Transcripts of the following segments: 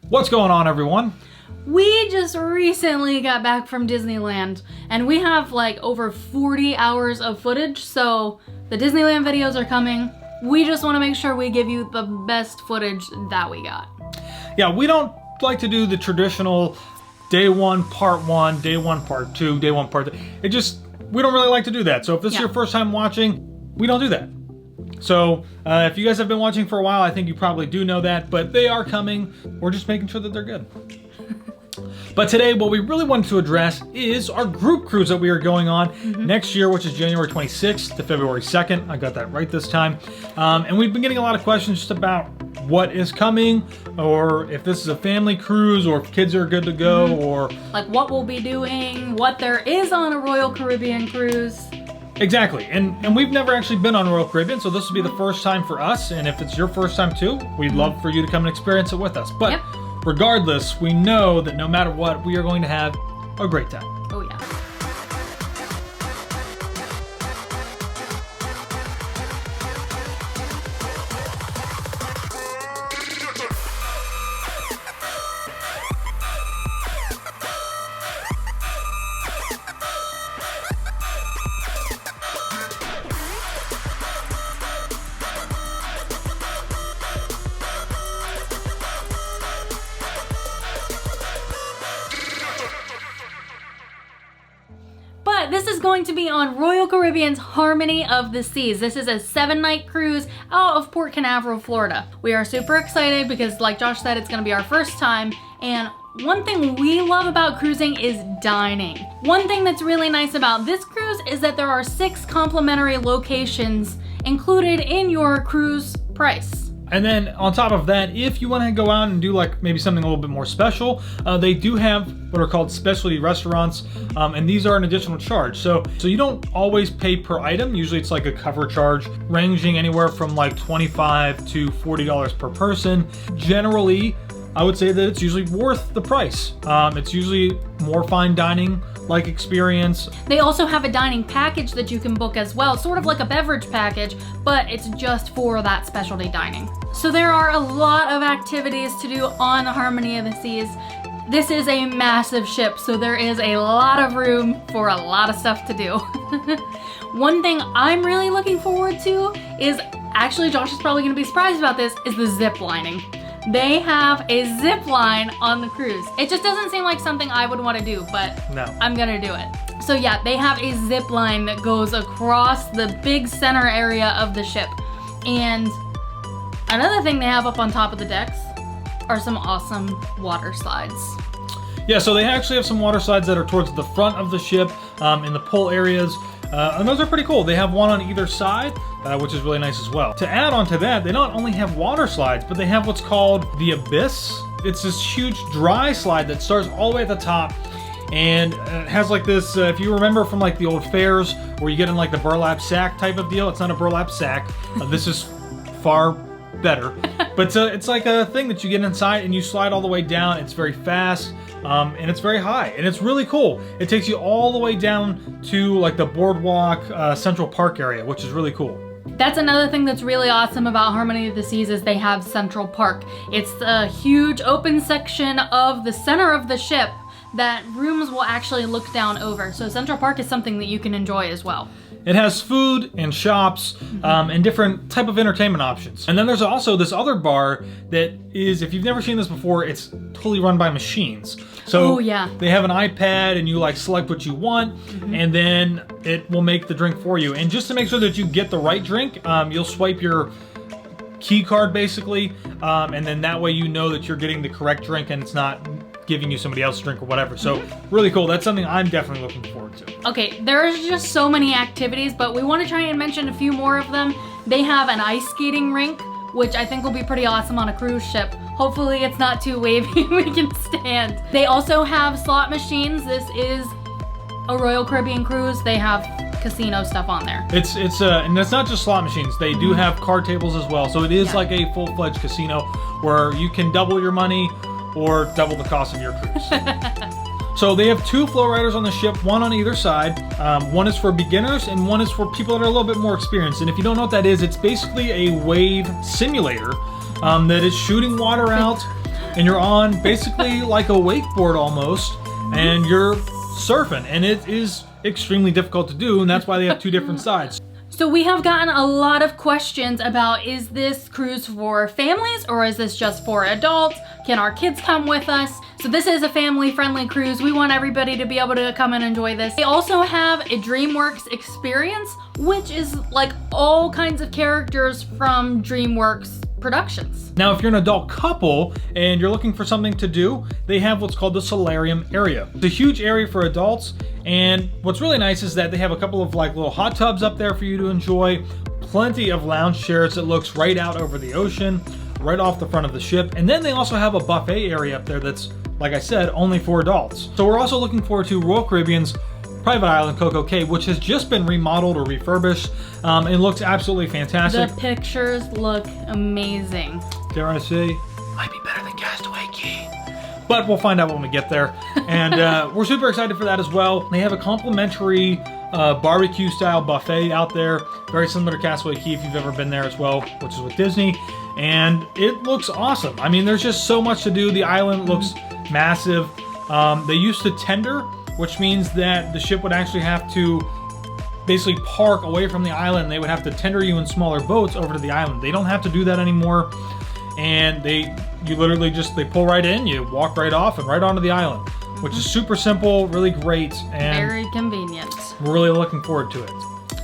What's going on, everyone? We just recently got back from Disneyland and we have like over 40 hours of footage, so the Disneyland videos are coming. We just want to make sure we give you the best footage that we got. Yeah, we don't like to do the traditional day one, part one, day one, part two, day one, part two. We don't really like to do that. So if this is your first time watching, we don't do that. So if you guys have been watching for a while, I think you probably do know that, but they are coming. We're just making sure that they're good. But today, what we really wanted to address is our group cruise that we are going on next year, which is January 26th to February 2nd. I got that right this time. And we've been getting a lot of questions just about what is coming, or if this is a family cruise, or if kids are good to go, or like what we'll be doing, what there is on a Royal Caribbean cruise. Exactly, and we've never actually been on Royal Caribbean, so this will be the first time for us, and if it's your first time too, we'd love for you to come and experience it with us. But regardless, we know that no matter what, we are going to have a great time. Oh yeah. But this is going to be on Royal Caribbean's Harmony of the Seas. This is a 7-night cruise out of Port Canaveral, Florida. We are super excited because, like Josh said, it's going to be our first time. And one thing we love about cruising is dining. One thing that's really nice about this cruise is that there are 6 complimentary locations included in your cruise price. And then on top of that, if you want to go out and do like maybe something a little bit more special, they do have what are called specialty restaurants, and these are an additional charge. So you don't always pay per item. Usually it's like a cover charge ranging anywhere from like $25 to $40 per person. Generally, I would say that it's usually worth the price. It's usually more fine dining like experience. They also have a dining package that you can book as well, sort of like a beverage package, but it's just for that specialty dining. So there are a lot of activities to do on Harmony of the Seas. This is a massive ship, so there is a lot of room for a lot of stuff to do. One thing I'm really looking forward to is, actually Josh is probably gonna be surprised about this, is the zip lining. They have a zip line on the cruise. It just doesn't seem like something I would want to do, but no, I'm gonna do it. So yeah, they have a zip line that goes across the big center area of the ship. And another thing they have up on top of the decks are some awesome water slides. Yeah, so they actually have some water slides that are towards the front of the ship in the pull areas. And those are pretty cool. They have one on either side, which is really nice as well. To add on to that, they not only have water slides, but they have what's called the Abyss. It's this huge dry slide that starts all the way at the top, and it has like this, if you remember from like the old fairs where you get in like the burlap sack type of deal, it's not a burlap sack. This is far better. But it's like a thing that you get inside and you slide all the way down. It's very fast. And it's very high, and it's really cool. It takes you all the way down to like the boardwalk, Central Park area, which is really cool. That's another thing that's really awesome about Harmony of the Seas is they have Central Park. It's a huge open section of the center of the ship that rooms will actually look down over. So Central Park is something that you can enjoy as well. It has food and shops and different type of entertainment options. And then there's also this other bar that is, if you've never seen this before, it's totally run by machines. So they have an iPad and you like select what you want, and then it will make the drink for you. And just to make sure that you get the right drink, you'll swipe your key card basically, and then that way you know that you're getting the correct drink and it's not giving you somebody else's drink or whatever. So really cool. That's something I'm definitely looking forward to. Okay, there's just so many activities, but we want to try and mention a few more of them. They have an ice skating rink, which I think will be pretty awesome on a cruise ship. Hopefully it's not too wavy we can stand. They also have slot machines. This is a Royal Caribbean cruise. They have casino stuff on there. And it's not just slot machines. They do have card tables as well. So it is like a full-fledged casino where you can double your money or double the cost of your cruise. So they have 2 flow riders on the ship, one on either side. One is for beginners and one is for people that are a little bit more experienced. And if you don't know what that is, it's basically a wave simulator that is shooting water out and you're on basically like a wakeboard almost, and you're surfing, and it is extremely difficult to do, and that's why they have two different sides. So we have gotten a lot of questions about, is this cruise for families or is this just for adults? Can our kids come with us? So this is a family-friendly cruise. We want everybody to be able to come and enjoy this. They also have a DreamWorks experience, which is like all kinds of characters from DreamWorks productions. Now, if you're an adult couple and you're looking for something to do, they have what's called the solarium area. It's a huge area for adults, and what's really nice is that they have a couple of like little hot tubs up there for you to enjoy, plenty of lounge chairs that looks right out over the ocean, right off the front of the ship, and then they also have a buffet area up there that's, like I said, only for adults. So we're also looking forward to Royal Caribbean's private island, Coco Cay, which has just been remodeled or refurbished. It looks absolutely fantastic. The pictures look amazing. Dare I say, might be better than Castaway Cay. But we'll find out when we get there. And we're super excited for that as well. They have a complimentary barbecue style buffet out there, very similar to Castaway Cay if you've ever been there as well, which is with Disney. And it looks awesome. I mean, there's just so much to do. The island looks massive. They used to tender, which means that the ship would actually have to basically park away from the island. They would have to tender you in smaller boats over to the island. They don't have to do that anymore. And you literally just, they pull right in, you walk right off and right onto the island, which is super simple, really great, and very convenient. We're really looking forward to it.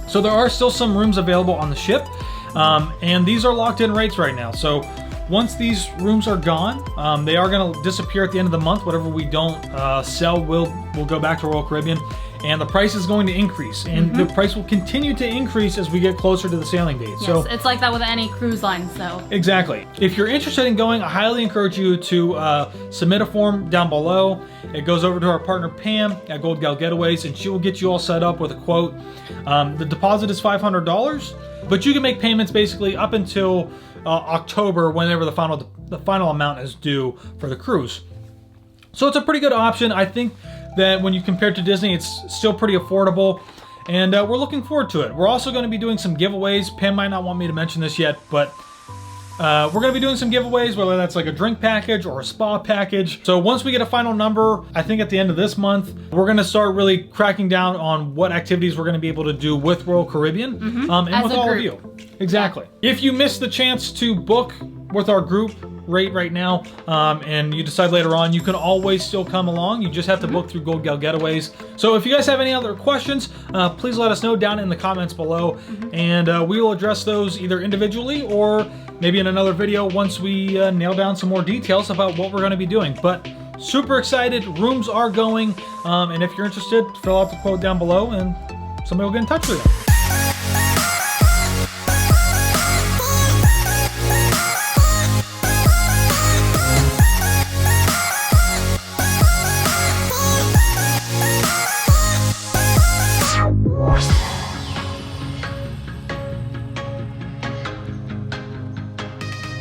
So there are still some rooms available on the ship, and these are locked in rates right now. So once these rooms are gone, they are going to disappear at the end of the month. Whatever we don't sell will go back to Royal Caribbean, and the price is going to increase, and the price will continue to increase as we get closer to the sailing date. Yes, so it's like that with any cruise line, so. Exactly. If you're interested in going, I highly encourage you to submit a form down below. It goes over to our partner Pam at Gold Gal Getaways, and she will get you all set up with a quote. The deposit is $500, but you can make payments basically up until October, whenever the final amount is due for the cruise. So it's a pretty good option. I think that when you compare it to Disney, it's still pretty affordable, and we're looking forward to it. We're also going to be doing some giveaways. Pam might not want me to mention this yet, but we're going to be doing some giveaways, whether that's like a drink package or a spa package. So once we get a final number, I think at the end of this month, we're going to start really cracking down on what activities we're going to be able to do with Royal Caribbean and with all of you. Exactly. Yeah. If you missed the chance to book with our group rate right now, and you decide later on, you can always still come along. You just have to book through Gold Gal Getaways. So if you guys have any other questions, please let us know down in the comments below, and we will address those either individually or maybe in another video once we nail down some more details about what we're going to be doing. But super excited, rooms are going, and if you're interested, fill out the quote down below and somebody will get in touch with you.